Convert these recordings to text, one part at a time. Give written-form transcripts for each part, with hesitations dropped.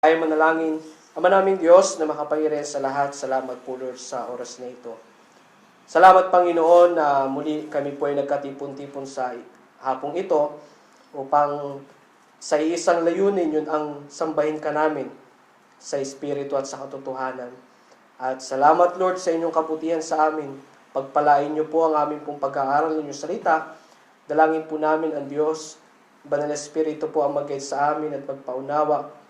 Tayo manalangin. Ama naming Diyos na makapangyarihan sa lahat, salamat po Lord sa oras na ito. Salamat Panginoon na muli kami po ay nagkatipon-tipon sa hapong ito upang sa iisang layunin yun ang sambahin ka namin sa Espiritu at sa katotohanan. At salamat Lord sa inyong kabutihan sa amin. Pagpalain niyo po ang aming pong pag-aaral ng inyong salita. Dalangin po namin ang Diyos, Banal na Espiritu po ang mag-guide sa amin at magpaunawa,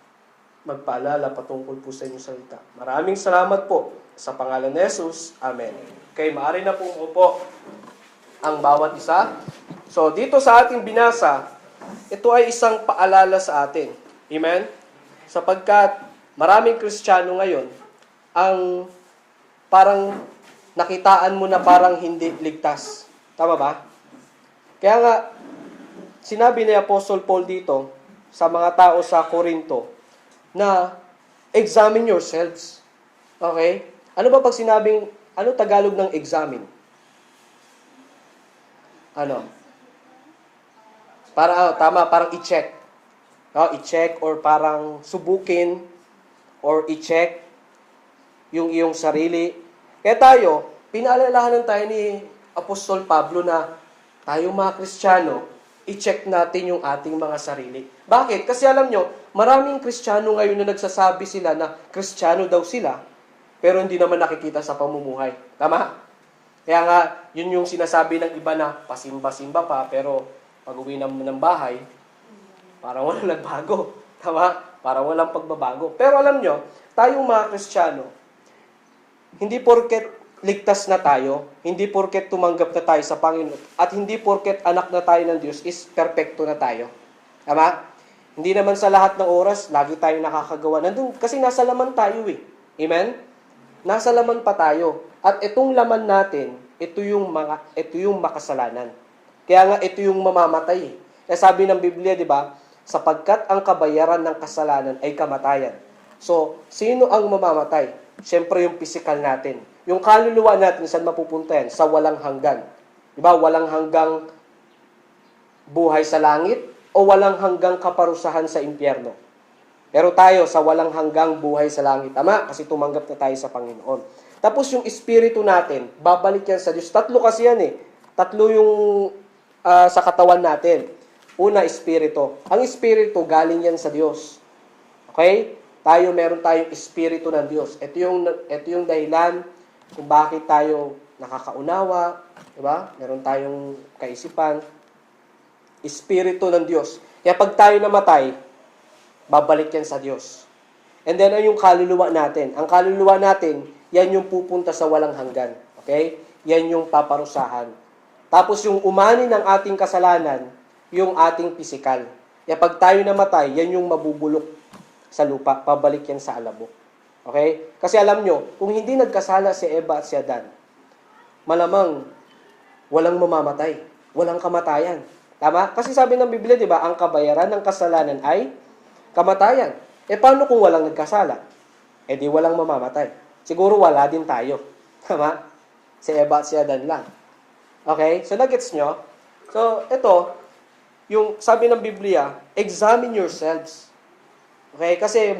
magpaalala patungkol po sa inyong salita. Maraming salamat po sa pangalan ni Jesus. Amen. Okay, maaari na pong upo ang bawat isa. So, dito sa ating binasa, ito ay isang paalala sa atin. Amen? Sapagkat maraming Kristiyano ngayon ang parang nakitaan mo na parang hindi ligtas. Tama ba? Kaya nga, sinabi ni Apostle Paul dito sa mga tao sa Corinto, na examine yourselves. Okay? Ano ba pag sinabing, ano Tagalog ng examine? Ano? Tama, parang i-check. I-check or parang subukin or i-check yung iyong sarili. Kaya tayo, pinaalalahanan tayo ni Apostol Pablo na tayong mga Kristiyano, i-check natin yung ating mga sarili. Bakit? Kasi alam nyo, maraming Kristiyano ngayon na nagsasabi sila na Kristiyano daw sila, pero hindi naman nakikita sa pamumuhay. Tama? Kaya nga, yun yung sinasabi ng iba na pasimba-simba pa, pero pag uwi ng bahay, parang walang nagbago. Tama? Parang walang pagbabago. Pero alam nyo, tayong mga Kristiyano, hindi porket ligtas na tayo, hindi porket tumanggap na tayo sa Panginoon, at hindi porket anak na tayo ng Diyos is perpekto na tayo. Tama? Hindi naman sa lahat ng oras, lagi tayong nakakagawa. Nandun, kasi nasa laman tayo eh. Amen? Nasa laman pa tayo. At itong laman natin, ito yung makasalanan. Kaya nga ito yung mamamatay eh. Kaya sabi ng Biblia, di ba? Sapagkat ang kabayaran ng kasalanan ay kamatayan. So, sino ang mamamatay? Siyempre yung physical natin. Yung kaluluwa natin, saan mapupunta yan? Sa walang hanggan. Diba? Walang hanggang buhay sa langit o walang hanggang kaparusahan sa impyerno. Pero tayo, sa walang hanggang buhay sa langit. Tama? Kasi tumanggap na tayo sa Panginoon. Tapos yung espiritu natin, babalik yan sa Diyos. Tatlo kasi yan eh. Tatlo yung sa katawan natin. Una, espiritu. Ang espiritu, galing yan sa Diyos. Okay? Meron tayong espiritu ng Diyos. Ito yung dahilan kung bakit tayo nakakaunawa, di ba? Meron tayong kaisipan, espiritu ng Diyos. Kaya pag tayo namatay, babalik yan sa Diyos. And then, yung kaluluwa natin. Ang kaluluwa natin, yan yung pupunta sa walang hanggan. Okay? Yan yung paparusahan. Tapos yung umani ng ating kasalanan, yung ating pisikal. Kaya pag tayo namatay, yan yung mabubulok sa lupa, pabalik yan sa alabok. Okay? Kasi alam nyo, kung hindi nagkasala si Eva at si Adan, malamang walang mamamatay, walang kamatayan. Tama? Kasi sabi ng Biblia, di ba, ang kabayaran ng kasalanan ay kamatayan. Paano kung walang nagkasala? Di walang mamamatay. Siguro wala din tayo. Tama? Si Eva at si Adan lang. Okay? So, nagets nyo? So, ito, yung sabi ng Biblia, examine yourselves. Okay? Kasi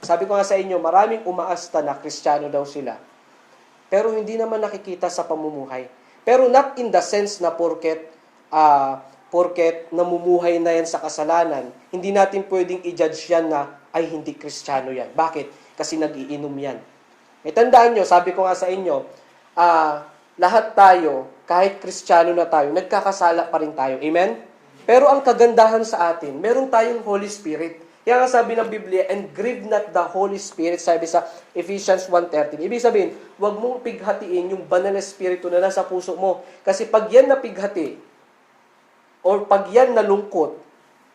sabi ko nga sa inyo, maraming umaasta na Kristiyano daw sila. Pero hindi naman nakikita sa pamumuhay. Pero not in the sense na porket namumuhay na yan sa kasalanan, hindi natin pwedeng i-judge yan na, ay hindi Kristiyano yan. Bakit? Kasi nag-iinom yan. Tandaan nyo, sabi ko nga sa inyo, lahat tayo, kahit Kristiyano na tayo, nagkakasala pa rin tayo. Amen? Pero ang kagandahan sa atin, meron tayong Holy Spirit. Kaya nga sabi ng Biblia, and grieve not the Holy Spirit, sabi sa Ephesians 1:13. Ibig sabihin, huwag mong pighatiin yung banal na Espiritu na nasa puso mo. Kasi pag yan napighati, or pag yan nalungkot,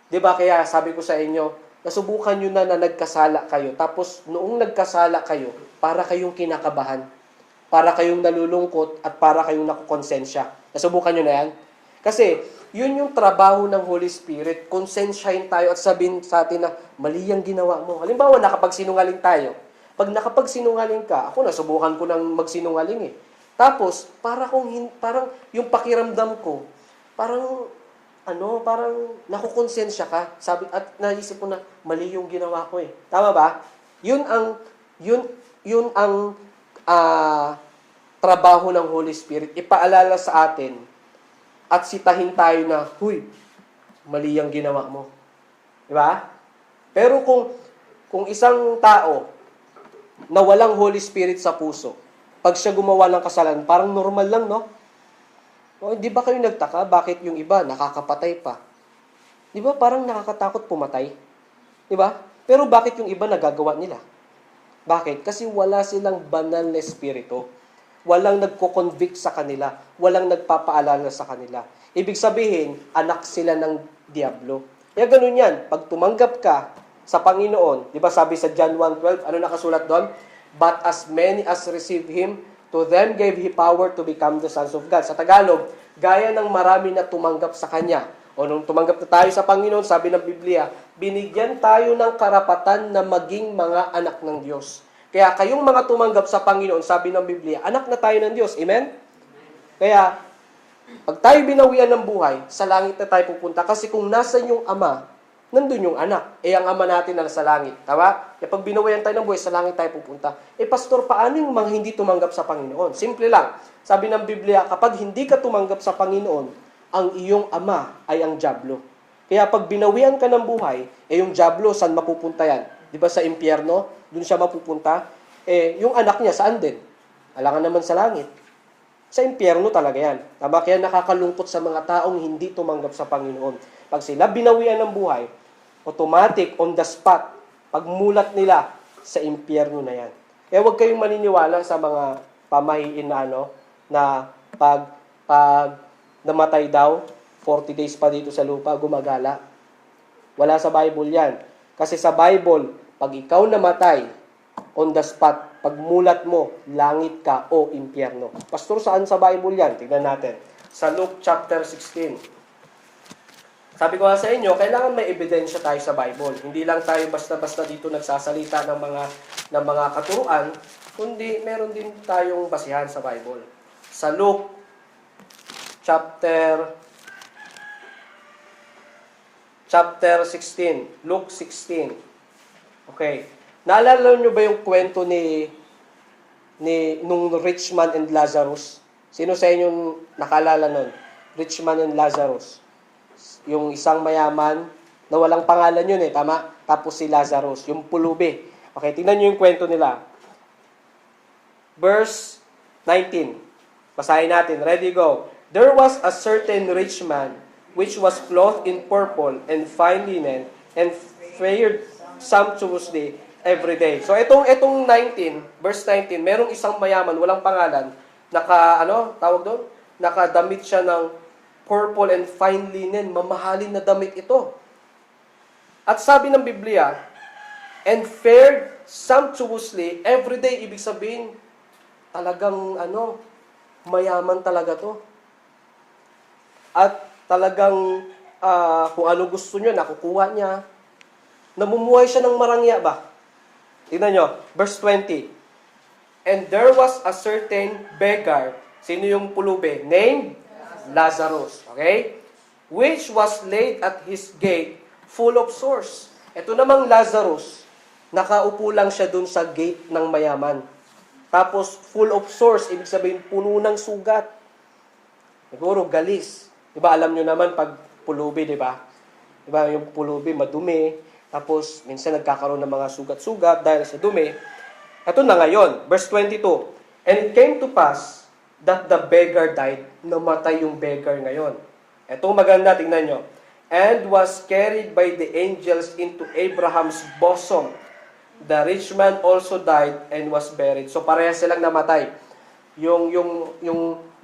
di ba kaya sabi ko sa inyo, nasubukan nyo na nagkasala kayo. Tapos noong nagkasala kayo, para kayong kinakabahan, para kayong nalulungkot, at para kayong nakukonsensya. Nasubukan nyo na yan? Kasi, yun yung trabaho ng Holy Spirit. Konsensyahin tayo at sabihin sa atin na mali ang ginawa mo. Halimbawa, nakapagsinungaling tayo. Pag nakapagsinungaling ka, ako nasubukan ko ng magsinungaling eh. Tapos, parang yung pakiramdam ko, parang parang nakukonsensya ka. Sabi, at naisip ko na, mali yung ginawa ko eh. Tama ba? Yun ang trabaho ng Holy Spirit. Ipaalala sa atin at sitahin tayo na, huy, mali yung ginawa mo. Di ba? Pero kung isang tao na walang Holy Spirit sa puso, pag siya gumawa ng kasalanan, parang normal lang, no? O, di ba kayo nagtaka? Bakit yung iba nakakapatay pa? Di ba parang nakakatakot pumatay? Di ba? Pero bakit yung iba nagagawa nila? Bakit? Kasi wala silang banal na espiritu. Walang nagko-convict sa kanila. Walang nagpapaalala sa kanila. Ibig sabihin, anak sila ng Diablo. Kaya ganun yan. Pag tumanggap ka sa Panginoon, di ba sabi sa John 1:12, ano nakasulat doon? But as many as receive Him, to them gave He power to become the sons of God. Sa Tagalog, gaya ng marami na tumanggap sa Kanya. O nung tumanggap na tayo sa Panginoon, sabi ng Biblia, binigyan tayo ng karapatan na maging mga anak ng Diyos. Kaya kayong mga tumanggap sa Panginoon, sabi ng Biblia, anak na tayo ng Diyos. Amen? Kaya, pag tayo binawian ng buhay, sa langit na tayo pupunta. Kasi kung nasa yung Ama, nandun yung anak. Ang Ama natin na nasa langit. Tama? Kaya pag binawian tayo ng buhay, sa langit tayo pupunta. Pastor, paano yung mga hindi tumanggap sa Panginoon? Simple lang. Sabi ng Biblia, kapag hindi ka tumanggap sa Panginoon, ang iyong ama ay ang dyablo. Kaya pag binawian ka ng buhay, yung dyablo, saan mapupunta yan? Di ba sa impyerno? Doon siya mapupunta. Yung anak niya, saan din? Alangan naman sa langit. Sa impyerno talaga yan. Tama? Kaya nakakalungkot sa mga taong hindi tumanggap sa Panginoon. Pag sila binawian ng buhay, automatic, on the spot, pagmulat nila sa impyerno na yan. Kaya huwag kayong maniniwala sa mga pamahiin na pag namatay daw, 40 days pa dito sa lupa, gumagala. Wala sa Bible yan. Kasi sa Bible, pag ikaw namatay, on the spot, pagmulat mo, langit ka o impyerno. Pastor, saan sa Bible yan? Tignan natin. Sa Luke chapter 16. Sabi ko nga sa inyo, kailangan may ebidensya tayo sa Bible. Hindi lang tayo basta-basta dito nagsasalita ng mga katuruan, kundi meron din tayong basihan sa Bible. Sa Luke chapter 16. Luke 16. Okay. Naalala nyo ba yung kwento nung rich man and Lazarus? Sino sa inyo nakalala nun? Rich man and Lazarus. Yung isang mayaman na walang pangalan yun tama? Tapos si Lazarus, yung pulubi. Okay, tingnan nyo yung kwento nila. Verse 19. Basahin natin. Ready, go. There was a certain rich man which was clothed in purple and fine linen and fared sumptuously every day. So itong 19, verse 19, merong isang mayaman, walang pangalan, tawag doon? Nakadamit siya ng purple and fine linen, mamahalin na damit ito. At sabi ng Biblia, and fared sumptuously every day, ibig sabihin, talagang mayaman talaga to. At talagang kung ano gusto niya, nakukuha niya. Namumuhay siya ng marangya ba? Tingnan nyo, verse 20. And there was a certain beggar, sino yung pulubi? Named Lazarus. Okay? Which was laid at his gate, full of sores. Ito namang Lazarus, nakaupo lang siya dun sa gate ng mayaman. Tapos, full of sores, ibig sabihin, puno ng sugat. Siguro, galis. Diba, alam nyo naman, pag pulubi, diba? Diba, yung pulubi, madumi. Tapos, minsan nagkakaroon ng mga sugat-sugat dahil sa dumi. Ito na ngayon, verse 22. And it came to pass that the beggar died. Namatay yung beggar ngayon. Ito maganda, tingnan nyo. And was carried by the angels into Abraham's bosom. The rich man also died and was buried. So parehas silang namatay. Yung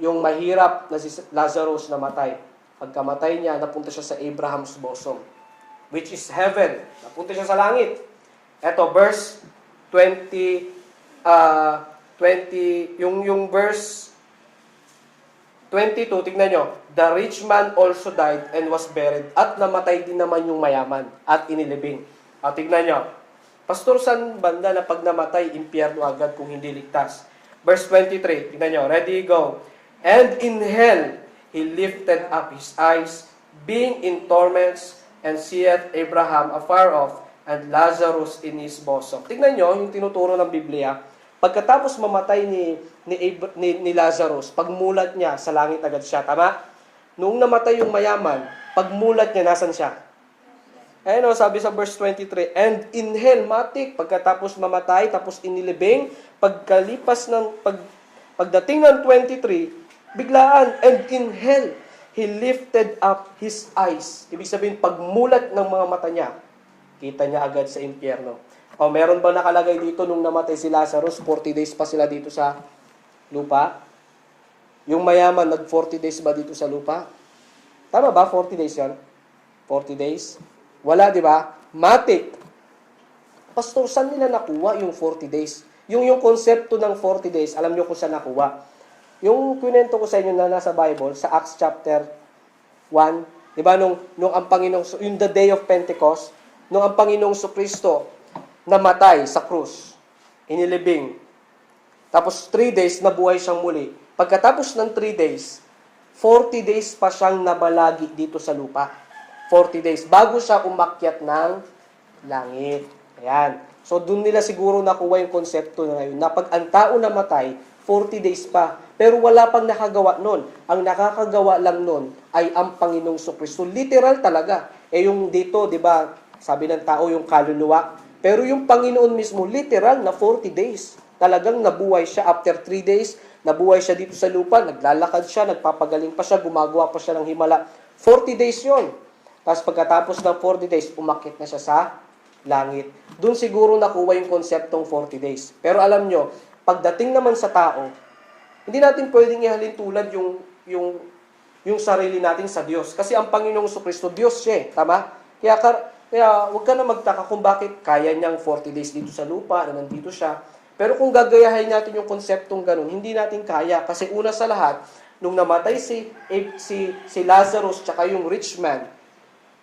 mahirap na si Lazarus namatay. Pagkamatay niya, napunta siya sa Abraham's bosom, which is heaven. Napunta siya sa langit. Ito, verse 20, yung verse 22, tignan nyo. The rich man also died and was buried. At namatay din naman yung mayaman at inilibing. Tignan nyo. Pastor, saan banda na pag namatay, impyerno agad kung hindi ligtas? Verse 23, tignan nyo. Ready, go. And in hell, he lifted up his eyes, being in torments, and seeth Abraham afar off, and Lazarus in his bosom. Tingnan nyo, yung tinuturo ng Biblia, pagkatapos mamatay ni Lazarus, pagmulat niya, sa langit agad siya. Tama? Noong namatay yung mayaman, pagmulat niya, nasan siya? Ayun o, sabi sa verse 23, and in hell, matik, pagkatapos mamatay, tapos inilibing, pagdating ng 23, biglaan, and in hell, he lifted up his eyes. Ibig sabihin, pagmulat ng mga mata niya, kita niya agad sa impyerno. O, meron ba nakalagay dito nung namatay si Lazarus, 40 days pa sila dito sa lupa? Yung mayaman, nag-40 days ba dito sa lupa? Tama ba? 40 days yan? 40 days? Wala, di ba? Matik. Pastor, saan nila nakuha yung 40 days? Yung konsepto ng 40 days, alam niyo kung saan nakuha? Yung kwento ko sa inyo na nasa Bible, sa Acts chapter 1, di ba, nung ang Panginoong, yung the day of Pentecost, nung ang Panginoong Kristo namatay sa krus, inilibing, tapos 3 days nabuhay siyang muli. Pagkatapos ng 3 days, 40 days pa siyang nabalagi dito sa lupa. 40 days, bago siya umakyat ng langit. Ayan. So, doon nila siguro nakuha yung konsepto na ngayon, na pag ang tao namatay, 40 days pa. Pero wala pang nakagawa nun. Ang nakakagawa lang nun ay ang Panginoong Kristo. Literal talaga. Yung dito, di ba, sabi ng tao yung kaluluwa. Pero yung Panginoon mismo, literal na 40 days. Talagang nabuhay siya after 3 days. Nabuhay siya dito sa lupa. Naglalakad siya, nagpapagaling pa siya, gumagawa pa siya ng himala. 40 days yon. Tapos pagkatapos ng 40 days, umakyat na siya sa langit. Doon siguro nakuha yung konseptong 40 days. Pero alam nyo, pagdating naman sa tao, hindi natin pwedeng ihalin tulad yung sarili natin sa Diyos. Kasi ang Panginoong Kristo, Diyos siya. Tama? Kaya huwag ka na magtaka kung bakit kaya niyang 40 days dito sa lupa, na nandito siya. Pero kung gagayahin natin yung konseptong ganun, hindi natin kaya. Kasi una sa lahat, nung namatay si Lazarus tsaka yung rich man,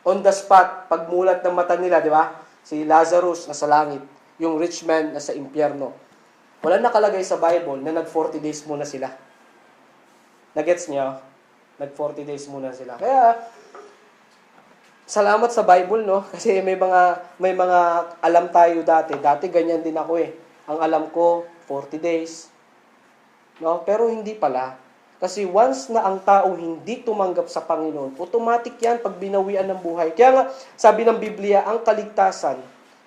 on the spot, pagmulat ng mata nila, di ba? Si Lazarus nasa langit, yung rich man nasa impyerno. Wala nakalagay sa Bible na nag-40 days muna sila. Nagets niyo? Nag-40 days muna sila. Kaya, salamat sa Bible, no? Kasi may mga alam tayo dati. Dati ganyan din ako eh. Ang alam ko, 40 days. No? Pero hindi pala. Kasi once na ang tao hindi tumanggap sa Panginoon, automatic yan pag binawian ng buhay. Kaya nga, sabi ng Biblia, ang kaligtasan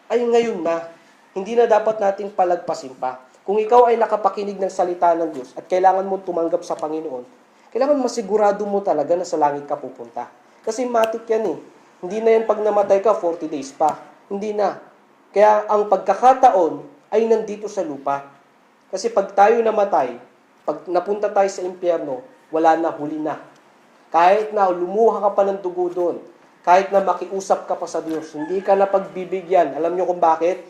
ay ngayon na. Hindi na dapat nating palagpasin pa. Kung ikaw ay nakapakinig ng salita ng Diyos at kailangan mo tumanggap sa Panginoon, kailangan masigurado mo talaga na sa langit ka pupunta. Kasi matik yan eh. Hindi na yan pag namatay ka, 40 days pa. Hindi na. Kaya ang pagkakataon ay nandito sa lupa. Kasi pag tayo namatay, pag napunta tayo sa impyerno, wala na, huli na. Kahit na lumuha ka pa ng dugo doon, kahit na makiusap ka pa sa Diyos, hindi ka na pagbibigyan. Alam niyo kung bakit?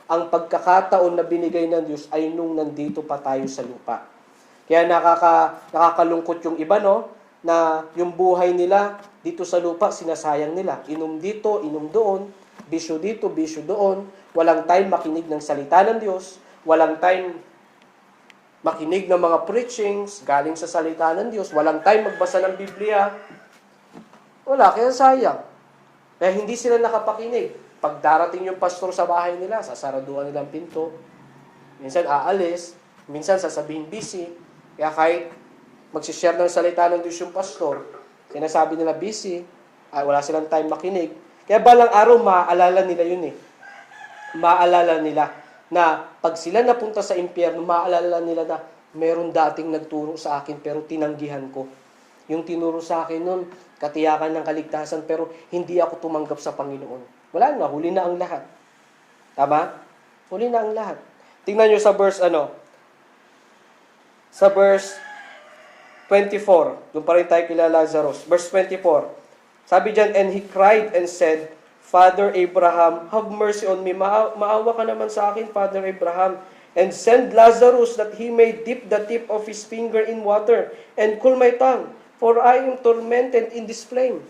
Ang pagkakataon na binigay ng Diyos ay nung nandito pa tayo sa lupa. Kaya nakakalungkot yung iba, no? Na yung buhay nila dito sa lupa, sinasayang nila. Inom dito, inom doon, bisyo dito, bisyo doon. Walang time makinig ng salita ng Diyos. Walang time makinig ng mga preachings galing sa salita ng Diyos. Walang time magbasa ng Biblia. Wala, kaya sayang. Kaya hindi sila nakapakinig. Pag darating yung pastor sa bahay nila, sasaraduan nilang pinto. Minsan aalis, minsan sasabihin busy. Kaya kahit magsishare ng salita ng Diyos yung pastor, sinasabi nila busy, wala silang time makinig. Kaya balang araw, maaalala nila yun eh. Maaalala nila na pag sila napunta sa impyerno, maaalala nila na meron dating nagturo sa akin pero tinanggihan ko. Yung tinuro sa akin nun, katiyakan ng kaligtasan pero hindi ako tumanggap sa Panginoon. Wala na, huli na ang lahat. Tama? Huli na ang lahat. Tingnan nyo sa verse, sa verse 24. Doon pa rin tayo kila Lazarus. Verse 24. Sabi dyan, and he cried and said, Father Abraham, have mercy on me. Maawa ka naman sa akin, Father Abraham. And send Lazarus that he may dip the tip of his finger in water and cool my tongue, for I am tormented in this flame.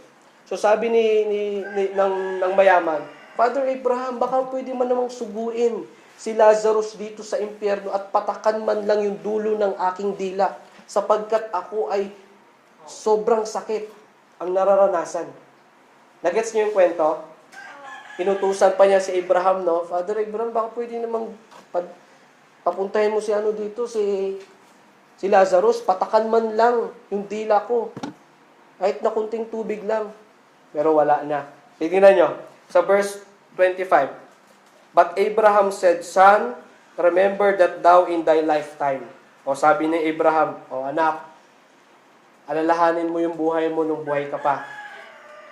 So sabi ng mayaman, Father Abraham, baka pwede man namang suguin si Lazarus dito sa impyerno at patakan man lang yung dulo ng aking dila sapagkat ako ay sobrang sakit. ang nararanasan. Nagets niyo yung kwento? Inutusan pa niya si Abraham, no? Father Abraham, baka pwede namang papuntahin mo si ano dito, si Lazarus, patakan man lang yung dila ko. Kahit na kunting tubig lang. Pero wala na. Tingnan nyo, sa verse 25. But Abraham said, Son, remember that thou in thy lifetime. O sabi ni Abraham, o anak, alalahanin mo yung buhay mo nung buhay ka pa.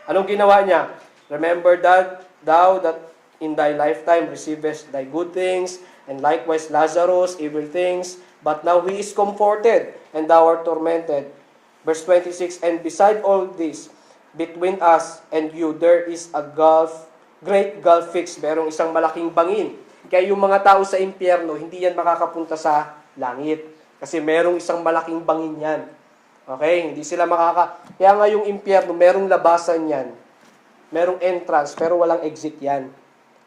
Anong ginawa niya? Remember that thou that in thy lifetime receivest thy good things, and likewise Lazarus evil things, but now he is comforted, and thou art tormented. Verse 26, and beside all this, between us and you, there is a great gulf fixed. Merong isang malaking bangin. Kaya yung mga tao sa impyerno, hindi yan makakapunta sa langit. Kasi merong isang malaking bangin yan. Okay? Hindi sila Kaya nga yung impyerno, merong labasan yan. Merong entrance, pero walang exit yan.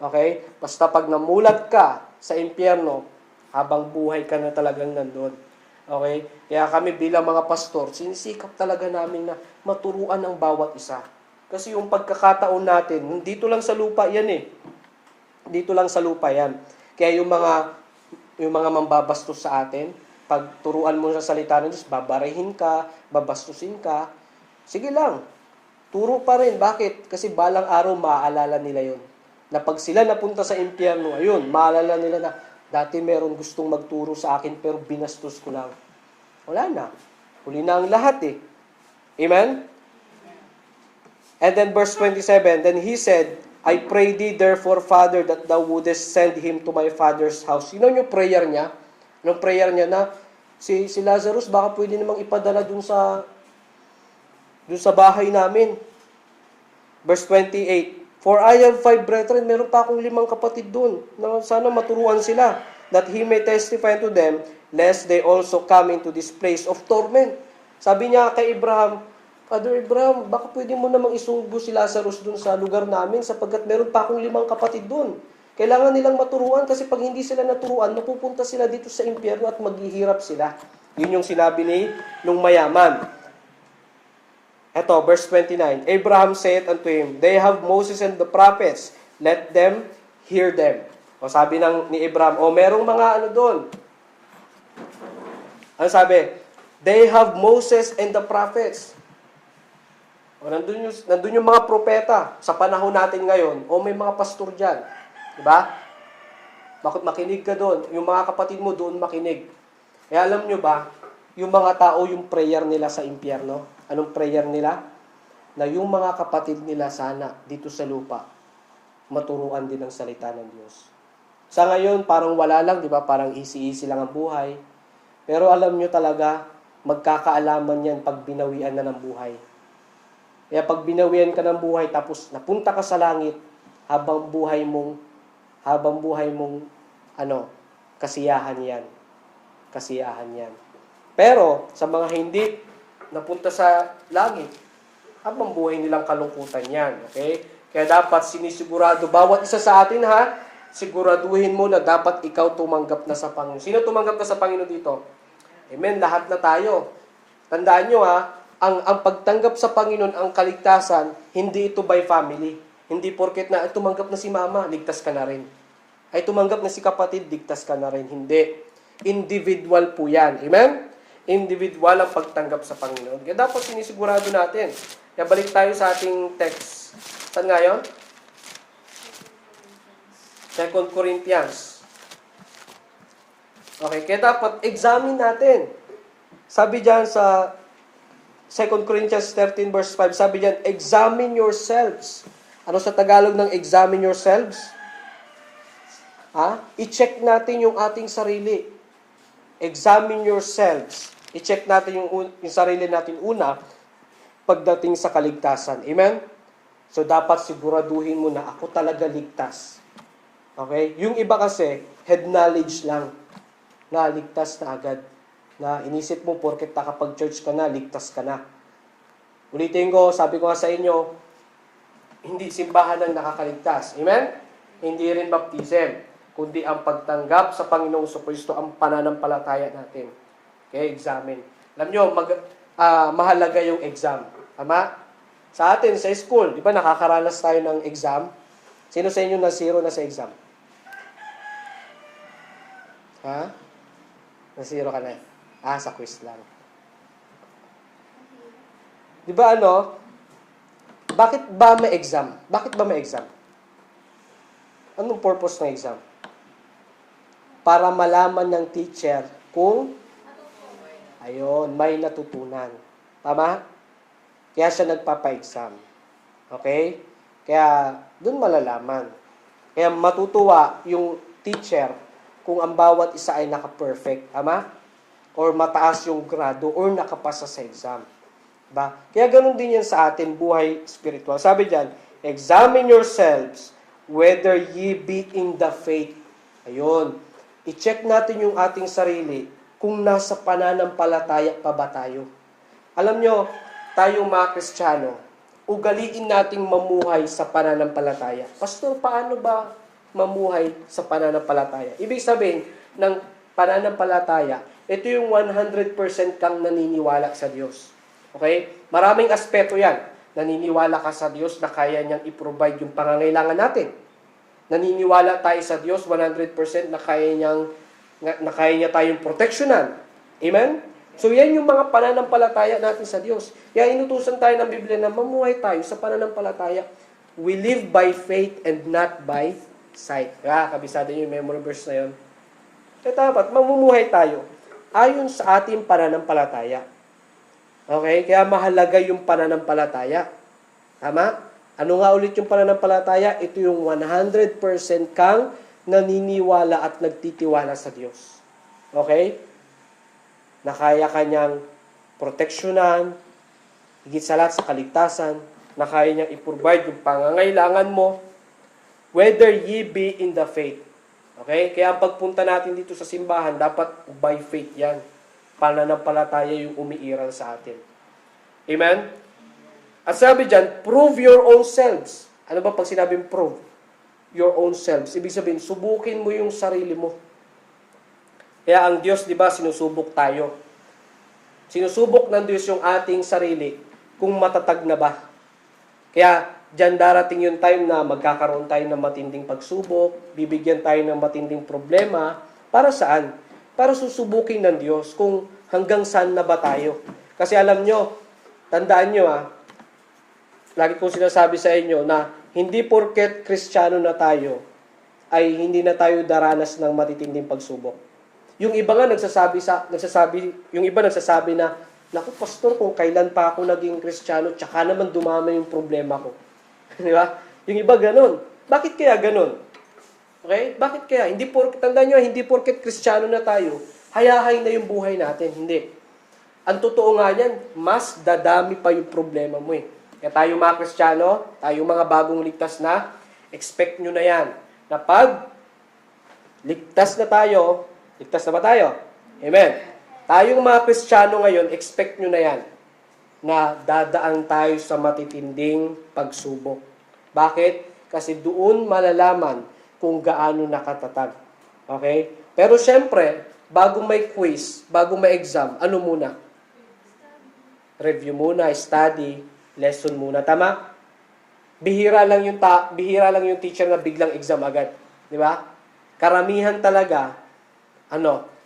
Okay? Basta pag namulat ka sa impyerno, habang buhay ka na talagang nandun. Okay? Kaya kami bilang mga pastor, sinisikap talaga namin na maturuan ang bawat isa. Kasi yung pagkakataon natin, dito lang sa lupa yan eh. Dito lang sa lupa yan. Kaya yung mga mambabastos sa atin, pag turuan mo sa salita ng Diyos, babarahin ka, babastusin ka, sige lang. Turo pa rin. Bakit? Kasi balang araw maaalala nila yon. Na pag sila napunta sa impyerno, ayun, maalala nila na dati meron gustong magturo sa akin pero binastos ko lang. Wala na. Huli na ang lahat eh. Amen? And then verse 27, then he said, I pray thee therefore, Father, that thou wouldest send him to my father's house. Sino yung prayer niya? Anong prayer niya na si Lazarus baka pwede namang ipadala dun sa bahay namin. Verse 28, For I have 5 brethren, meron pa akong 5 kapatid doon. Sana maturuan sila, that he may testify to them, lest they also come into this place of torment. Sabi niya kay Abraham, Father Abraham, baka pwede mo namang isugo si Lazarus doon sa lugar namin, sapagkat meron pa akong 5 kapatid doon. Kailangan nilang maturuan, kasi pag hindi sila naturuan, mapupunta sila dito sa impyerno at maghihirap sila. Yun yung sinabi nung mayaman. Eto, verse 29. Abraham said unto him, They have Moses and the prophets, let them hear them. O sabi ni Abraham, merong mga doon. Ano sabi? They have Moses and the prophets. O nandun yung mga propeta sa panahon natin ngayon. May mga pastor dyan. Diba? Bakit makinig ka doon? Yung mga kapatid mo doon makinig. Kaya alam nyo ba, yung mga tao, yung prayer nila sa impyerno, anong prayer nila? Na yung mga kapatid nila sana dito sa lupa, maturuan din ang salita ng Diyos. Sa ngayon, parang wala lang, di ba? Parang easy-easy lang ang buhay. Pero alam nyo talaga, magkakaalaman yan pag binawian na ng buhay. Kaya pag binawian ka ng buhay, tapos napunta ka sa langit, habang buhay mong kasiyahan yan. Kasiyahan yan. Pero, sa mga hindi napunta sa langit, habang buhay nilang kalungkutan yan. Okay? Kaya dapat sinisigurado, bawat isa sa atin siguraduhin mo na dapat ikaw tumanggap na sa Panginoon. Sino tumanggap na sa Panginoon dito? Amen, lahat na tayo. Tandaan nyo ang pagtanggap sa Panginoon, ang kaligtasan, hindi ito by family. Hindi porket na tumanggap na si mama, ligtas ka na rin. Ay tumanggap na si kapatid, ligtas ka na rin. Hindi. Individual po yan. Amen? Individual ang pagtanggap sa Panginoon. Kaya dapat sinisigurado natin. Kaya balik tayo sa ating text. Saan nga yun? 2 Corinthians. Okay, kaya dapat examine natin. Sabi diyan sa 2 Corinthians 13 verse 5, sabi diyan, examine yourselves. Ano sa Tagalog ng examine yourselves? I-check natin yung ating sarili. Examine yourselves. I-check natin yung sarili natin una pagdating sa kaligtasan. Amen? So, dapat siguraduhin mo na ako talaga ligtas. Okay? Yung iba kasi, head knowledge lang. Na ligtas na agad. Na inisip mo, porket nakapag-church ka na, ligtas ka na. Ulitin ko, sabi ko nga sa inyo, hindi simbahan ang nakakaligtas. Amen? Hindi rin baptism, kundi ang pagtanggap sa Panginoong Kristo ang pananampalataya natin. Okay, examine. Alam nyo, mahalaga yung exam. Tama? Sa atin, sa school, di ba nakakaranas tayo ng exam? Sino sa inyo na zero na sa exam? Ha? Na zero ka na? Sa quiz lang. Di ba bakit ba may exam? Bakit ba may exam? Anong purpose ng exam? Para malaman ng teacher kung may natutunan. Tama? Kaya siya nagpapa-exam. Okay? Kaya, dun malalaman. Kaya matutuwa yung teacher kung ang bawat isa ay naka-perfect. Tama? Or mataas yung grado or nakapasa sa exam. Diba? Kaya ganun din yan sa atin, buhay spiritual. Sabi diyan, examine yourselves whether ye be in the faith. Ayun. I-check natin yung ating sarili kung nasa pananampalataya pa ba tayo. Alam nyo, tayong mga Kristiyano, ugaliin nating mamuhay sa pananampalataya. Pastor, paano ba mamuhay sa pananampalataya? Ibig sabihin ng pananampalataya, ito yung 100% kang naniniwala sa Diyos. Okay? Maraming aspeto yan. Naniniwala ka sa Diyos na kaya niyang i-provide yung pangangailangan natin. Naniniwala tayo sa Diyos 100% na kaya niya tayong proteksyonan. Amen? So yan yung mga pananampalataya natin sa Diyos. Kaya inutusan tayo ng Biblia na mamuhay tayo sa pananampalataya. We live by faith and not by sight. Kabisado yung memory verse na yun. Kaya dapat mamumuhay tayo ayon sa ating pananampalataya. Okay? Kaya mahalaga yung pananampalataya. Tama? Ano nga ulit yung pananampalataya? Ito yung 100% kang naniniwala at nagtitiwala sa Diyos. Okay? Na kaya kanyang proteksyonan, higit sa lahat sa kaligtasan, na kaya niyang i-provide yung pangangailangan mo, whether ye be in the faith. Okay? Kaya ang pagpunta natin dito sa simbahan, dapat by faith yan. Pananampalataya yung umiiral sa atin. Amen? At sabi dyan, prove your own selves. Ano ba pag sinabing prove? Your own selves. Ibig sabihin, subukin mo yung sarili mo. Kaya ang Diyos, di ba, sinusubok tayo. Sinusubok ng Diyos yung ating sarili kung matatag na ba. Kaya, dyan darating yung time na magkakaroon tayo ng matinding pagsubok, bibigyan tayo ng matinding problema. Para saan? Para susubukin ng Diyos kung hanggang saan na ba tayo. Kasi alam nyo, tandaan nyo lagi kong sinasabi sa inyo na hindi porket Kristiyano na tayo ay hindi na tayo daranas ng matitinding pagsubok. Yung iba nga yung iba nagsasabi na, naku pastor, kung kailan pa ako naging Kristiyano, tsaka naman dumami yung problema ko. Di ba? Yung iba ganun. Bakit kaya ganun? Okay? Bakit kaya? Tandaan nyo, hindi porket Kristiyano na tayo, hayahay na yung buhay natin. Hindi. Ang totoo nga yan, mas dadami pa yung problema mo Kaya tayo mga Kristiyano, tayo mga bagong ligtas na, expect nyo na yan. Na pag ligtas na ba tayo? Amen. Tayong mga Kristiyano ngayon, expect nyo na yan. Na dadaan tayo sa matitinding pagsubok. Bakit? Kasi doon malalaman kung gaano nakatatag. Okay? Pero syempre, bago may quiz, bago may exam, ano muna? Review muna, study, lesson muna. Tama? Bihira lang yung teacher na biglang exam agad. Di ba? Karamihan talaga,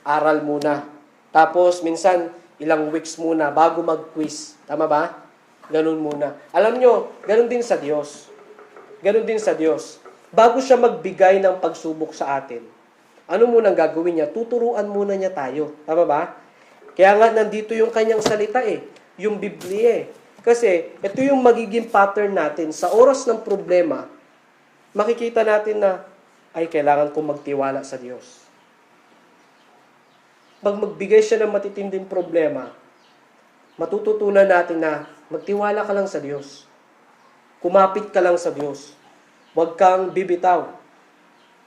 aral muna. Tapos, minsan, ilang weeks muna bago mag-quiz. Tama ba? Ganun muna. Alam nyo, ganun din sa Diyos. Ganun din sa Diyos. Bago siya magbigay ng pagsubok sa atin, ano munang gagawin niya? Tuturuan muna niya tayo. Tama ba? Kaya nga, nandito yung kanyang salita yung Biblia Kasi, ito yung magiging pattern natin. Sa oras ng problema, makikita natin na, ay, kailangan kong magtiwala sa Diyos. Pag magbigay siya ng matitinding problema, matututunan natin na magtiwala ka lang sa Diyos. Kumapit ka lang sa Diyos. Huwag kang bibitaw.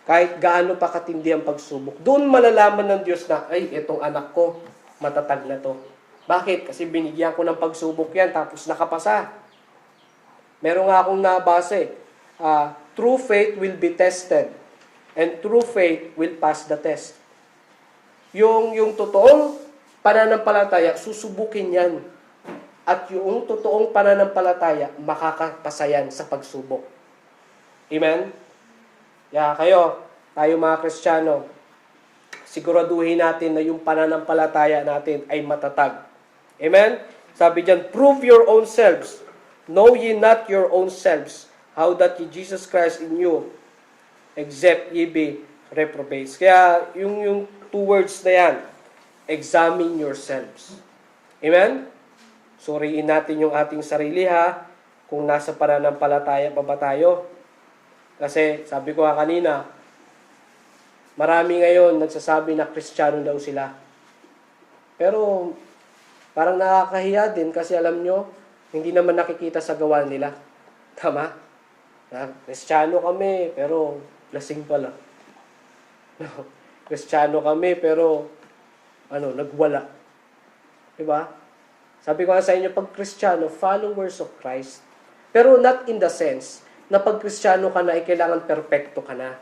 Kahit gaano pa katindi ang pagsubok. Doon malalaman ng Diyos na, ay, itong anak ko, matatag na to. Bakit? Kasi binigyan ko ng pagsubok yan, tapos nakapasa. Meron nga akong nabasa true faith will be tested, and true faith will pass the test. Yung totoong pananampalataya, susubukin yan. at yung totoong pananampalataya makakapasayan sa pagsubok. Amen? Tayo mga Kristiyano, siguraduhin natin na yung pananampalataya natin ay matatag. Amen? Sabi diyan, prove your own selves. Know ye not your own selves, how that ye Jesus Christ in you, except ye be reprobates. Kaya yung two words na yan, examine yourselves. Amen? Suriin natin yung ating sarili kung nasa pananampalataya pa ba tayo. Kasi sabi ko kanina, marami ngayon nagsasabi na Kristiyano daw sila. Pero parang nakakahiya din kasi alam nyo, hindi naman nakikita sa gawa nila. Tama? Kristiyano kami, pero lasing pala. Kristiyano kami, pero nagwala. Diba? Sabi ko sa inyo, pag Kristiyano, followers of Christ. Pero not in the sense na pag Kristiyano ka na, ay kailangan perfecto ka na.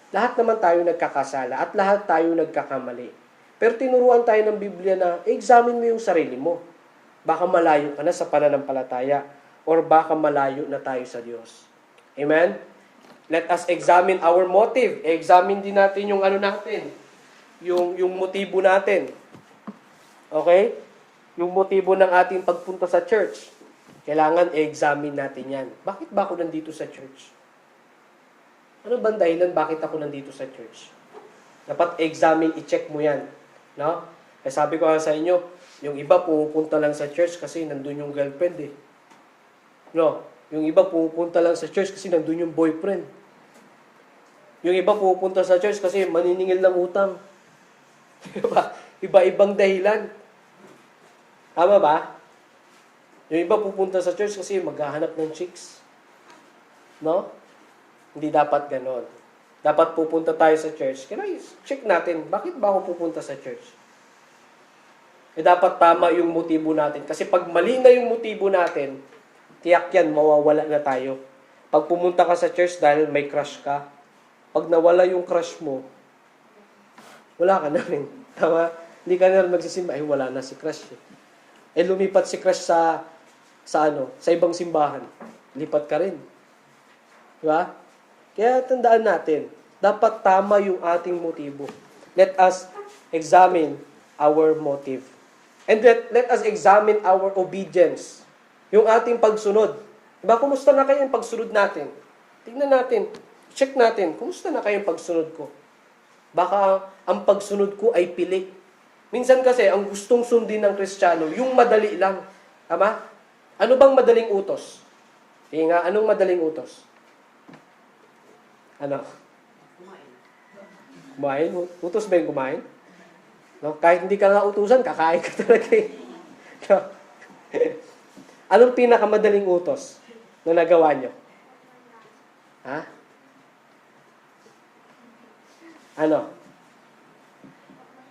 Lahat naman tayo nagkakasala at lahat tayo nagkakamali. Pero tinuruan tayo ng Biblia na examine mo yung sarili mo. Baka malayo ka na sa pananampalataya or baka malayo na tayo sa Diyos. Amen? Let us examine our motive. Examine din natin yung natin. Yung motibo natin. Okay? Yung motibo ng ating pagpunta sa church. Kailangan i-examine natin yan. Bakit ba ako nandito sa church? Ano bang dahilan bakit ako nandito sa church? Dapat examine, i-check mo yan. No? Kaya sabi ko sa inyo, yung iba pupunta lang sa church kasi nandun yung girlfriend . No? Yung iba pupunta lang sa church kasi nandun yung boyfriend. Yung iba pupunta sa church kasi maniningil ng utang. Iba-ibang dahilan. Tama ba? Yung iba pupunta sa church kasi maghahanap ng chicks. No? Hindi dapat ganon. Dapat pupunta tayo sa church. Kaya check natin, bakit ba ako pupunta sa church? Dapat tama yung motibo natin. Kasi pag mali na yung motibo natin, tiyak yan, mawawala na tayo. Pag pumunta ka sa church dahil may crush ka, pag nawala yung crush mo, wala ka na rin. Tama? Hindi ka na rin magsisimba, wala na si crush . Lumipat si crush sa ibang simbahan. Lipat ka rin. Diba? Kaya tandaan natin, dapat tama yung ating motibo. Let us examine our motive. And let us examine our obedience. Yung ating pagsunod. Diba, kumusta na kayo yung pagsunod natin? Tingnan natin, check natin, kumusta na kayo yung pagsunod ko? Baka ang pagsunod ko ay pili. Minsan kasi, ang gustong sundin ng Kristiyano, yung madali lang. Tama? Ano bang madaling utos? Anong madaling utos? Kumain? Utos ba yung kumain? No? Kahit hindi ka nga utusan, kakain ka talaga . No? Anong pinakamadaling utos na nagawa nyo?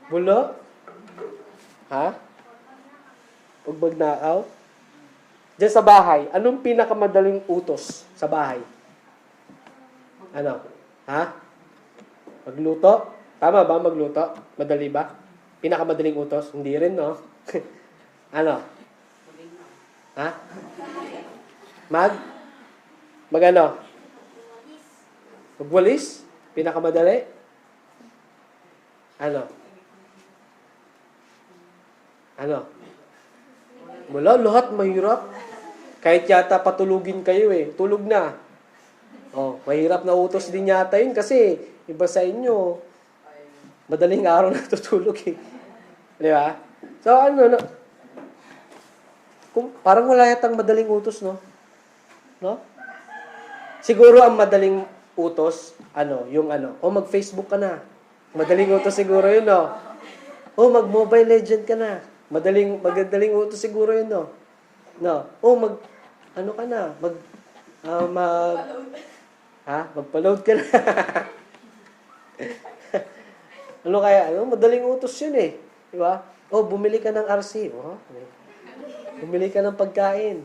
Bulo? Huwag magnakaw? Diyan sa bahay, anong pinakamadaling utos sa bahay? Magluto? Tama ba magluto? Madali ba? Pinakamadaling utos? Hindi rin, no? Magwalis? Pinakamadali? Wala, lahat mahirap. Kahit yata patulugin kayo tulog na. Mahirap na utos din yata yun kasi iba sa inyo, madaling araw na tutulog . Di ba? So, parang wala yatang madaling utos, no? No? Siguro ang madaling utos, mag-Facebook ka na. Madaling utos siguro yun, no? Mag-Mobile Legend ka na. Magadaling utos siguro yun, no? No? Ka na? Magpa-load ka na. Madaling utos yun Di ba? Bumili ka ng RC. Bumili ka ng pagkain.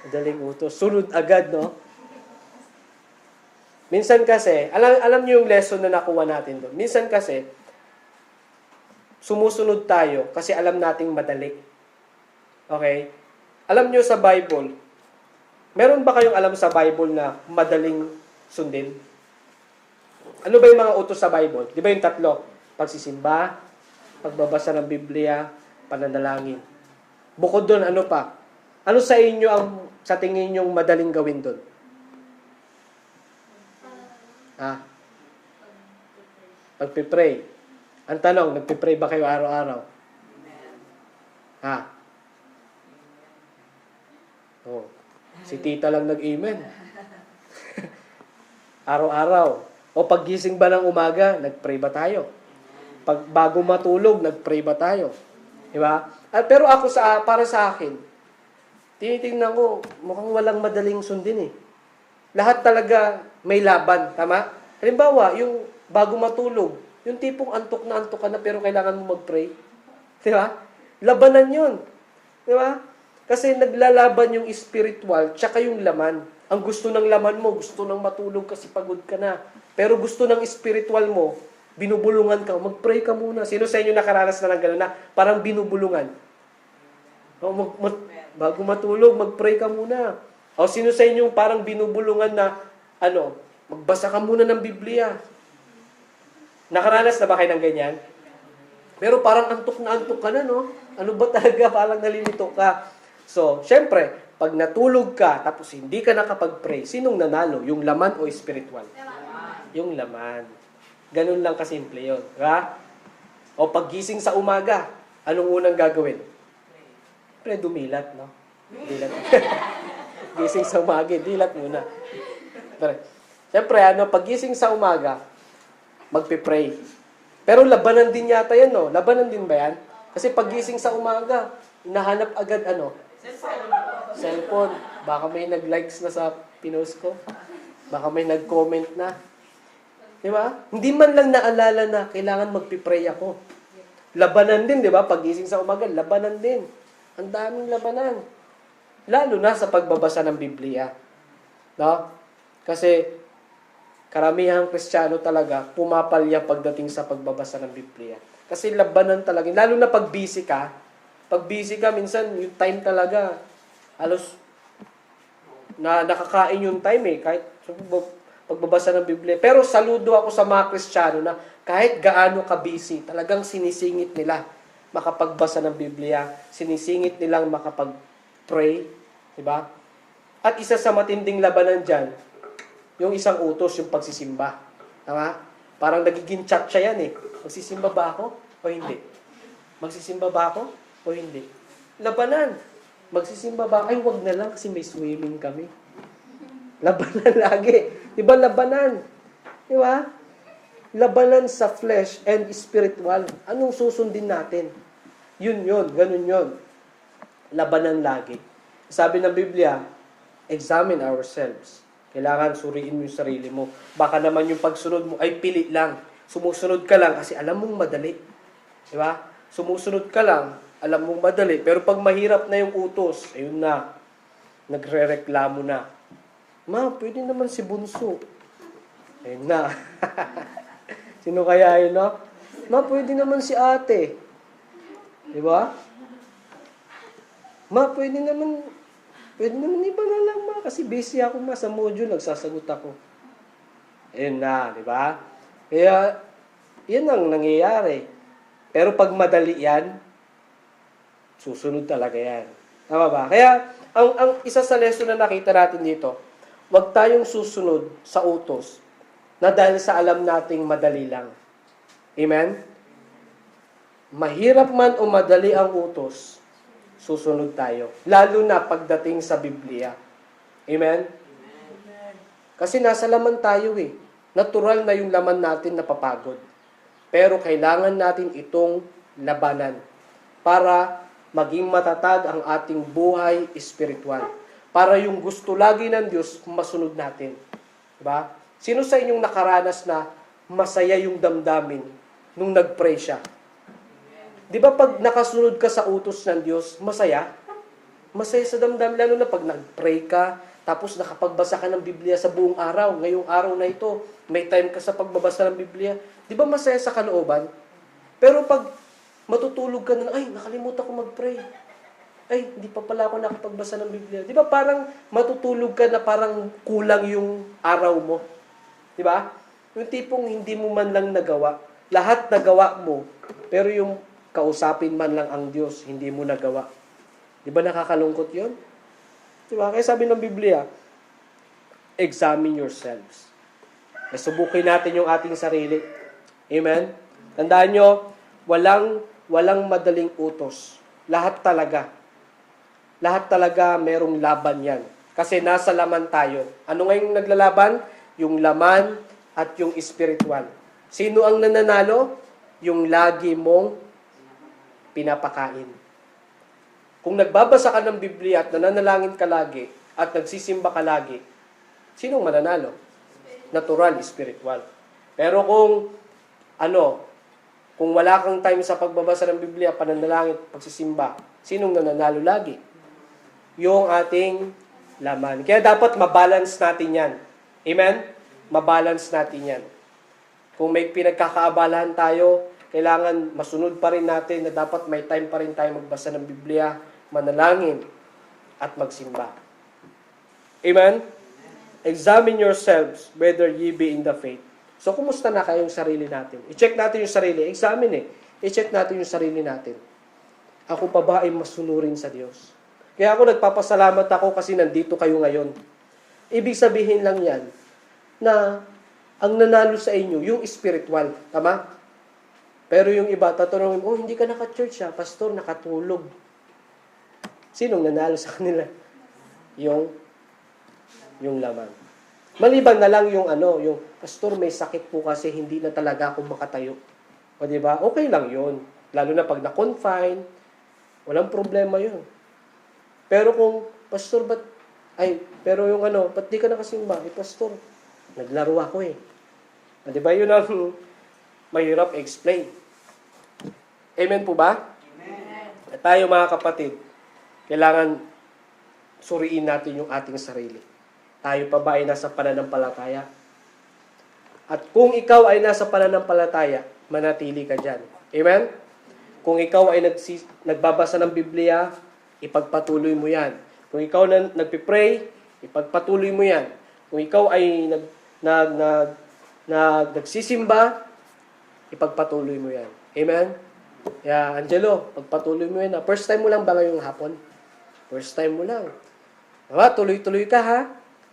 Madaling utos. Sunod agad, no? Minsan kasi, alam niyo yung lesson na nakuha natin doon. Minsan kasi, sumusunod tayo kasi alam nating madali. Okay? Alam nyo sa Bible, meron ba kayong alam sa Bible na madaling sundin? Ano ba yung mga utos sa Bible? Di ba yung tatlo? Pagsisimba, pagbabasa ng Biblia, pananalangin. Bukod doon, ano pa? Ano sa inyo sa tingin nyo madaling gawin doon? Pagpipray. Ang tanong, nagpipray ba kayo araw-araw? Oh, si tita lang nag-amen. Araw-araw. O paggising ba ng umaga, nag-pray ba tayo? Pag bago matulog, nag-pray ba tayo? Di ba? Pero ako para sa akin, tinitingnan ko, mukhang walang madaling sundin eh. Lahat talaga may laban, tama? Halimbawa, yung bago matulog, yung tipong antok ka na pero kailangan mo mag-pray. Di ba? Labanan yun. Di ba? Kasi naglalaban yung spiritual tsaka yung laman. Ang gusto ng laman mo, gusto nang matulog kasi pagod ka na. Pero gusto ng spiritual mo, binubulungan ka, mag-pray ka muna. Sino sa inyo nakaranas na ng gano'n na parang binubulungan? Bago matulog, mag-pray ka muna. O sino sa inyo parang binubulungan na, magbasa ka muna ng Biblia. Nakaranas na ba kayo ng ganyan? Pero parang antok na antok ka na, no? Ano ba talaga? Parang nalilito ka. So, syempre, pag natulog ka, tapos hindi ka nakapag-pray, sinong nanalo? Yung laman o spiritual? Yung laman. Ganun lang kasimple yun. Diba? O paggising sa umaga, anong unang gagawin? Pre, dumilat, no? Dilat. Gising sa umaga, dilat muna. Pero, syempre, paggising sa umaga, magpipray. Pero labanan din yata yan, no? Labanan din ba yan? Kasi paggising sa umaga, hinahanap agad, cellphone. Baka may nag-likes na sa pinost ko. Baka may nag-comment na. Di ba? Hindi man lang naalala na kailangan magpipray ako. Labanan din, di ba? Paggising sa umaga, labanan din. Ang daming labanan. Lalo na sa pagbabasa ng Biblia. No? Kasi karamihang Kristiyano talaga pumapalya pagdating sa pagbabasa ng Biblia. Kasi labanan talaga. Lalo na pag busy ka, minsan yung time talaga, halos na nakakain yung time kahit pagbabasa ng Biblia. Pero saludo ako sa mga Kristiyano na kahit gaano ka-busy, talagang sinisingit nila makapagbasa ng Biblia, sinisingit nilang makapag-pray, di ba? At isa sa matinding labanan dyan, yung isang utos, yung pagsisimba. Tama? Parang nagiging chat yan eh. Magsisimba ba ako o hindi? Magsisimba ba ako o hindi? Labanan. Magsisimba ba? Ay, wag na lang kasi may swimming kami. Labanan lagi. Diba labanan? Diba? Labanan sa flesh and spiritual. Anong susundin natin? Yun. Ganun yun. Labanan lagi. Sabi ng Biblia, examine ourselves. Kailangan suriin mo yung sarili mo. Baka naman yung pagsunod mo ay pili lang. Sumusunod ka lang kasi alam mong madali. Diba? Sumusunod ka lang, alam mong madali. Pero pag mahirap na yung utos, ayun na. Nagre-reklamo na. Ma, pwede naman si Bunso. Ayun na. Sino kaya yun, no? Ma, pwede naman si ate. Diba? Ma, pwede naman iba na lang, ma. Kasi busy ako, ma. Sa module, nagsasagot ako. Ayun na, di ba? Kaya, yan ang nangyayari. Pero pag madali yan, susunod talaga yan. Tama ba? Kaya, ang isa sa lesson na nakita natin dito, huwag tayong susunod sa utos na dahil sa alam nating madali lang. Amen? Mahirap man o madali ang utos, susunod tayo. Lalo na pagdating sa Biblia. Amen? Kasi nasa laman tayo eh. Natural na yung laman natin napapagod. Pero kailangan natin itong labanan para maging matatag ang ating buhay espiritual. Para yung gusto lagi ng Diyos, masunod natin. Diba? Sino sa inyong nakaranas na masaya yung damdamin nung nag-pray siya? Di ba pag nakasunod ka sa utos ng Diyos, masaya? Masaya sa damdamin, lalo na pag nag-pray ka, tapos nakapagbasa ka ng Biblia sa buong araw. Ngayong araw na ito, may time ka sa pagbabasa ng Biblia. Di ba masaya sa kalooban? Pero pag matutulog ka na, ay, nakalimutan ko mag-pray. ay, hindi pa pala ako nakapagbasa ng Biblia. Di ba parang matutulog ka na parang kulang yung araw mo? Di ba? Yung tipong hindi mo man lang nagawa. Lahat nagawa mo, pero yung kausapin man lang ang Diyos, hindi mo nagawa. Di ba nakakalungkot yun? Di ba? Kaya sabi ng Biblia, examine yourselves. Subukin natin yung ating sarili. Amen? Tandaan nyo, walang madaling utos. Lahat talaga merong laban yan. Kasi nasa laman tayo. Ano nga yung naglalaban? Yung laman at yung spiritual. Sino ang nananalo? Yung lagi mong pinapakain. Kung nagbabasa ka ng Biblia at nananalangin ka lagi at nagsisimba ka lagi, sinong mananalo? Natural, spiritual. Pero kung wala kang time sa pagbabasa ng Biblia, pananalangin, pagsisimba, sinong nananalo lagi? Yung ating laman. Kaya dapat mabalance natin yan. Amen? Mabalance natin yan. Kung may pinagkakaabalahan tayo, kailangan masunod pa rin natin na dapat may time pa rin tayo magbasa ng Biblia, manalangin, at magsimba. Amen? Examine yourselves whether ye be in the faith. So, kumusta na kayong sarili natin? I-check natin yung sarili. Examine I-check natin yung sarili natin. Ako pa ba ay masunurin sa Diyos? Kaya ako nagpapasalamat ako kasi nandito kayo ngayon. Ibig sabihin lang yan na ang nanalo sa inyo, yung spiritual. Tama? Pero yung iba, tatanungin, hindi ka naka-church pastor, nakatulog. Sinong nanalo sa kanila? Yung laman. Maliban na lang yung pastor, may sakit po kasi hindi na talaga ako makatayo. O diba? Okay lang yun. Lalo na pag na-confine, walang problema yun. Pero kung, pastor, ba't di ka nakasimba? Pastor, naglaro ako O diba? Yun ang mahirap explain. Amen po ba? Amen. At tayo mga kapatid, kailangan suriin natin yung ating sarili. Tayo pa ba ay nasa pananampalataya? At kung ikaw ay nasa pananampalataya, manatili ka dyan. Amen? Kung ikaw ay nagbabasa ng Biblia, ipagpatuloy mo yan. Kung ikaw nagpipray, ipagpatuloy mo yan. Kung ikaw ay nagsisimba, ipagpatuloy mo yan. Amen? Angelo, pagpatuloy mo yan. First time mo lang ba ngayong hapon? First time mo lang. Diba? Tuloy-tuloy ka ha.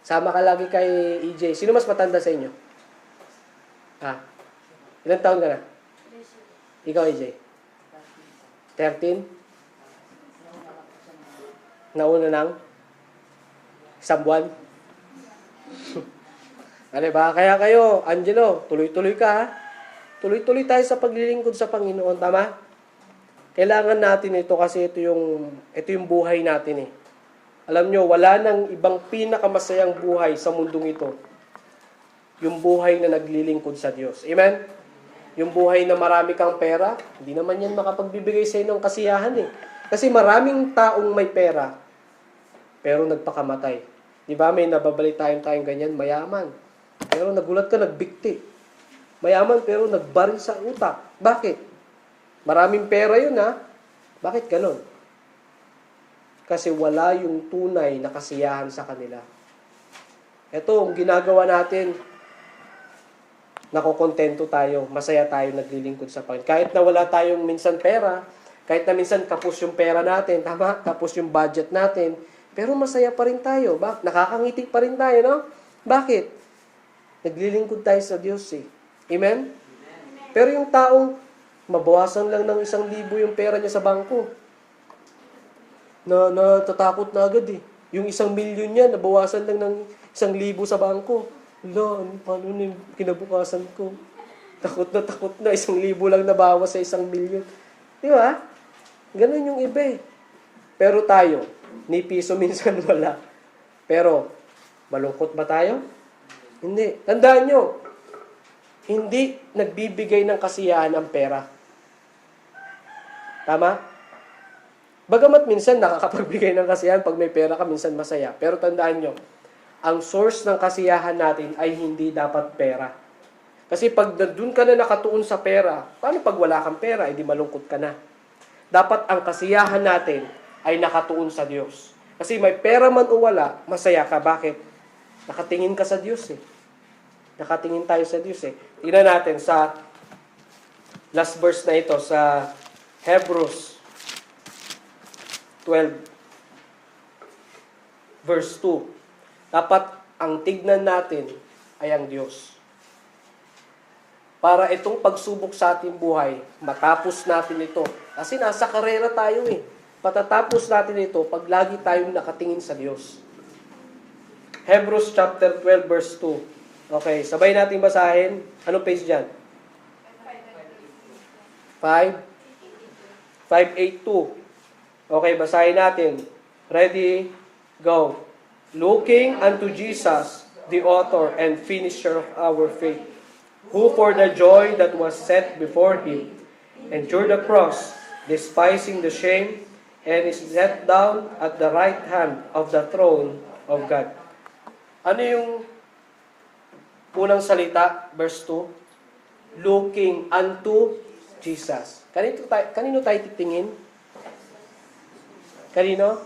Sama ka lagi kay EJ. Sino mas matanda sa inyo? Ilang taon ka na? Ikaw, EJ? 13? Nauna ng isang buwan? Diba? Kaya kayo, Angelo, tuloy-tuloy ka ha. Tuloy-tuloy tayo sa paglilingkod sa Panginoon. Tama? Kailangan natin ito kasi ito yung buhay natin Alam nyo, wala nang ibang pinakamasayang buhay sa mundong ito. Yung buhay na naglilingkod sa Diyos. Amen? Yung buhay na marami kang pera, hindi naman yan makapagbibigay sa inyo ng kasiyahan Kasi maraming taong may pera, pero nagpakamatay. Di ba? May nababalitaan tayong ganyan, mayaman. Pero nagulat ka, nagbikti. Mayaman pero nagbaril sa utak. Bakit? Maraming pera yun Bakit ganon? Kasi wala yung tunay na kasiyahan sa kanila. Ito, ang ginagawa natin, nakokontento tayo, masaya tayo naglilingkod sa Panginoon. Kahit na wala tayong minsan pera, kahit na minsan kapos yung pera natin, tama? Kapos yung budget natin, pero masaya pa rin tayo. Nakakangiti pa rin tayo, no? Bakit? Naglilingkod tayo sa Diyos Amen? Pero yung taong mabawasan lang ng 1,000 yung pera niya sa bangko, natatakot na agad Yung 1,000,000 niya, nabawasan lang ng 1,000 sa bangko. Paano na yung kinabukasan ko? Takot na. 1,000 lang nabawas sa 1,000,000. Di ba? Ganun yung iba Pero tayo, ni piso minsan wala. Pero, malungkot ba tayo? Hindi. Tandaan nyo, hindi nagbibigay ng kasiyahan ang pera. Tama? Bagamat minsan nakakapagbigay ng kasiyahan pag may pera ka, minsan masaya. Pero tandaan nyo, ang source ng kasiyahan natin ay hindi dapat pera. Kasi pag doon ka na nakatuon sa pera, paano pag wala kang pera, edi malungkot ka na. Dapat ang kasiyahan natin ay nakatuon sa Diyos. Kasi may pera man o wala, masaya ka. Bakit? Nakatingin ka sa Diyos eh. Nakatingin tayo sa Diyos eh. Tingnan natin sa last verse na ito, sa Hebrews 12, verse 2. Dapat ang tignan natin ay ang Diyos. Para itong pagsubok sa ating buhay, matapos natin ito. Kasi nasa karera tayo eh. Patatapos natin ito pag lagi tayong nakatingin sa Diyos. Hebrews chapter 12 verse 2. Okay, sabay natin basahin. Anong page dyan? 582. Okay, basahin natin. Ready? Go. Looking unto Jesus, the author and finisher of our faith, who for the joy that was set before him endured the cross, despising the shame, and is set down at the right hand of the throne of God. Ano yung unang salita? Verse 2. Looking unto Jesus. Kanino tayo titingin? Kanino?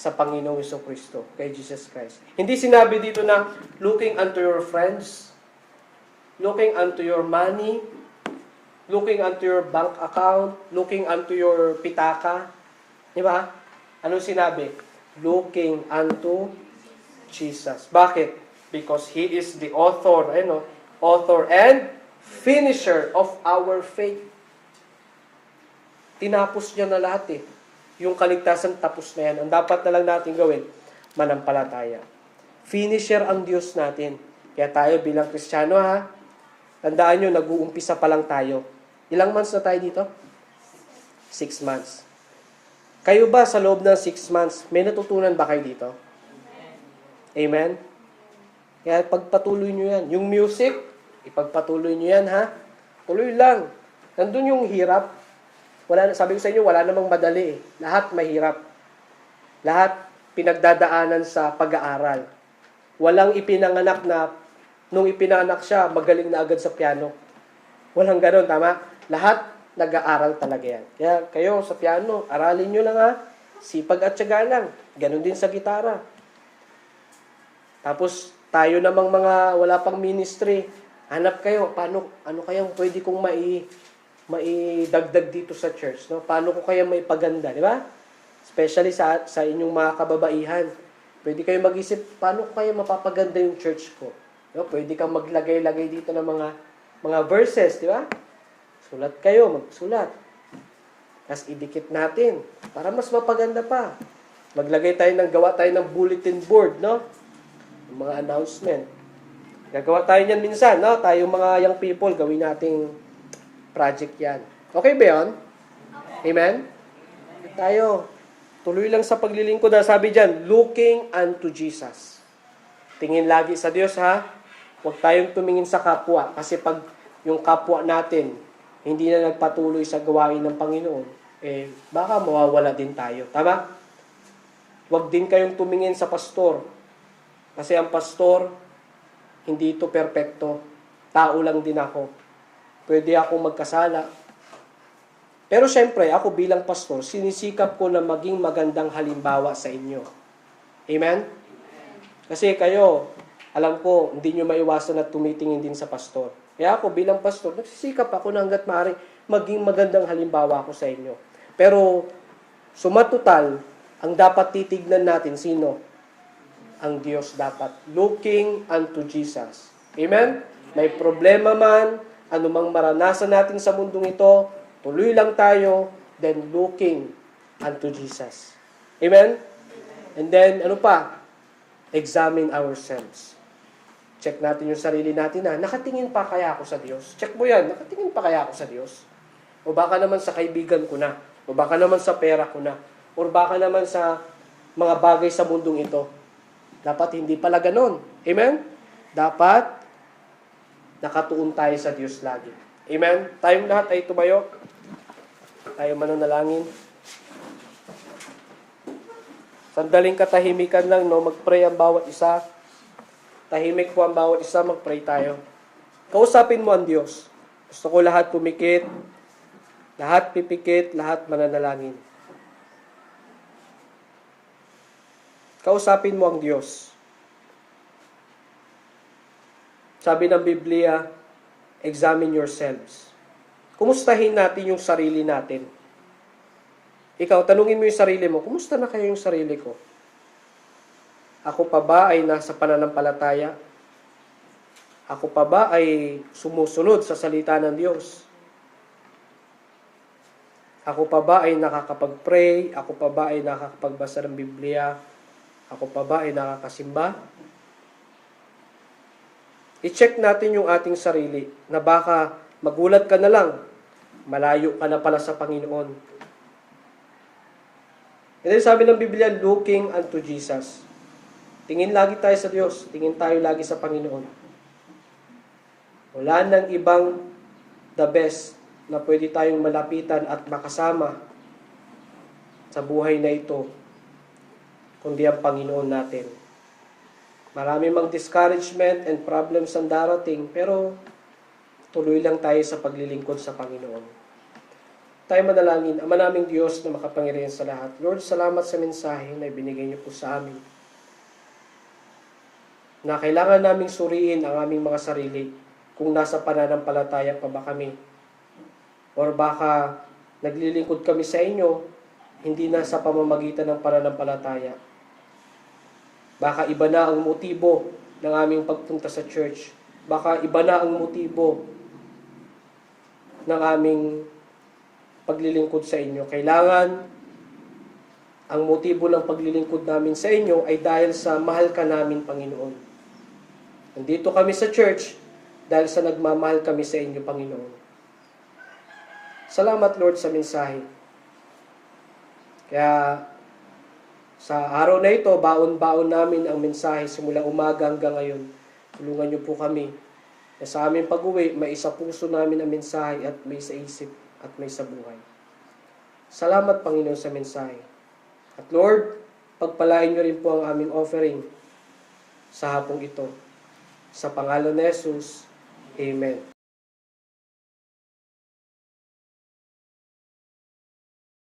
Sa Panginoong Jesucristo, kay Jesus Christ. Hindi sinabi dito na looking unto your friends, looking unto your money, looking unto your bank account, looking unto your pitaka. Di ba? Anong sinabi? Looking unto Jesus. Bakit? Because He is the author, author and finisher of our faith. Tinapos niya na lahat eh. Yung kaligtasan tapos na yan. Ang dapat na lang natin gawin, manampalataya. Finisher ang Diyos natin. Kaya tayo bilang Kristiyano tandaan nyo, nag-uumpisa pa lang tayo. Ilang months na tayo dito? 6 months. Kayo ba sa loob ng 6 months, may natutunan ba kayo dito? Amen? Kaya pagpatuloy nyo yan. Yung music, ipagpatuloy nyo yan Tuloy lang. Nandun yung hirap. Sabi ko sa inyo, wala namang madali eh. Lahat mahirap. Lahat pinagdadaanan sa pag-aaral. Walang ipinanganak na, nung ipinanganak siya, magaling na agad sa piano. Walang ganon, tama? Lahat nag-aaral talaga yan. Kaya kayo sa piano, aralin nyo lang Sipag at tiyaga lang. Ganon din sa gitara. Tapos, tayo namang mga wala pang ministry, hanap kayo, ano kayang pwede kong maidagdag dito sa church, no? Paano ko kaya maipaganda, di ba? Especially sa inyong mga kababaihan. Pwede kayo mag-isip, paano ko kaya mapapaganda yung church ko? No? Pwede kang maglagay-lagay dito ng mga verses, di ba? Sulat kayo, magsulat. Tapos idikit natin para mas mapaganda pa. Gawa tayo ng bulletin board, no? Yung mga announcement. Gagawa tayo niyan minsan, no? Tayo mga young people, gawin nating project yan. Okay ba yun? Amen? Tayo, tuloy lang sa paglilingkod. Sabi dyan, looking unto Jesus. Tingin lagi sa Diyos, Huwag tayong tumingin sa kapwa. Kasi pag yung kapwa natin, hindi na nagpatuloy sa gawain ng Panginoon, baka mawawala din tayo. Tama? Huwag din kayong tumingin sa pastor. Kasi ang pastor, hindi ito perpekto. Tao lang din ako. Pwede akong magkasala. Pero syempre, ako bilang pastor, sinisikap ko na maging magandang halimbawa sa inyo. Amen? Kasi kayo, alam ko, hindi nyo maiwasan na tumitingin din sa pastor. Kaya ako bilang pastor, nagsisikap ako na hanggat maaari maging magandang halimbawa ako sa inyo. Pero, sumatotal, ang dapat titignan natin, sino? Ang Diyos dapat. Looking unto Jesus. Amen? May problema man, anumang maranasan natin sa mundong ito, tuloy lang tayo, then looking unto Jesus. Amen? And then, examine ourselves. Check natin yung sarili natin nakatingin pa kaya ako sa Diyos? Check mo yan, nakatingin pa kaya ako sa Diyos? O baka naman sa kaibigan ko na, o baka naman sa pera ko na, o baka naman sa mga bagay sa mundong ito. Dapat hindi pala ganon. Amen? Dapat nakatuon tayo sa Diyos lagi. Amen? Tayong lahat ay tumayo. Tayo mananalangin. Sandaling katahimikan lang, mag-pray ang bawat isa. Tahimik po ang bawat isa, mag-pray tayo. Kausapin mo ang Diyos. Gusto ko lahat pumikit, lahat pipikit, lahat mananalangin. Kausapin mo ang Diyos. Sabi ng Biblia, examine yourselves. Kumustahin natin yung sarili natin. Ikaw, tanungin mo yung sarili mo, kumusta na kaya yung sarili ko? Ako pa ba ay nasa pananampalataya? Ako pa ba ay sumusunod sa salita ng Diyos? Ako pa ba ay nakakapag-pray? Ako pa ba ay nakakapagbasa ng Biblia? Ako pa ba ay nakakasimba? I-check natin yung ating sarili na baka magulat ka na lang, malayo ka na pala sa Panginoon. And then sabi ng Biblia, looking unto Jesus. Tingin lagi tayo sa Diyos, tingin tayo lagi sa Panginoon. Wala nang ibang the best na pwede tayong malapitan at makasama sa buhay na ito, kundi ang Panginoon natin. Marami mang discouragement and problems ang darating, pero tuloy lang tayo sa paglilingkod sa Panginoon. Tayo manalangin, Ama naming Diyos na makapangyarihan sa lahat. Lord, salamat sa mensahe na ibinigay niyo po sa amin. Na kailangan naming suriin ang aming mga sarili kung nasa pananampalataya pa ba kami. Or baka naglilingkod kami sa inyo, hindi na sa pamamagitan ng pananampalataya. Baka iba na ang motibo ng aming pagpunta sa church. Baka iba na ang motibo ng aming paglilingkod sa inyo. Kailangan ang motibo ng paglilingkod namin sa inyo ay dahil sa mahal ka namin, Panginoon. Nandito kami sa church dahil sa nagmamahal kami sa inyo, Panginoon. Salamat, Lord, sa mensahe. Kaya sa araw na ito, baon-baon namin ang mensahe simula umaga hanggang ngayon. Tulungan niyo po kami na sa aming pag-uwi, may isa puso namin ang mensahe at may sa isip at may sa buhay. Salamat, Panginoon, sa mensahe. At Lord, pagpalain niyo rin po ang aming offering sa hapong ito. Sa pangalan ni Jesus, Amen.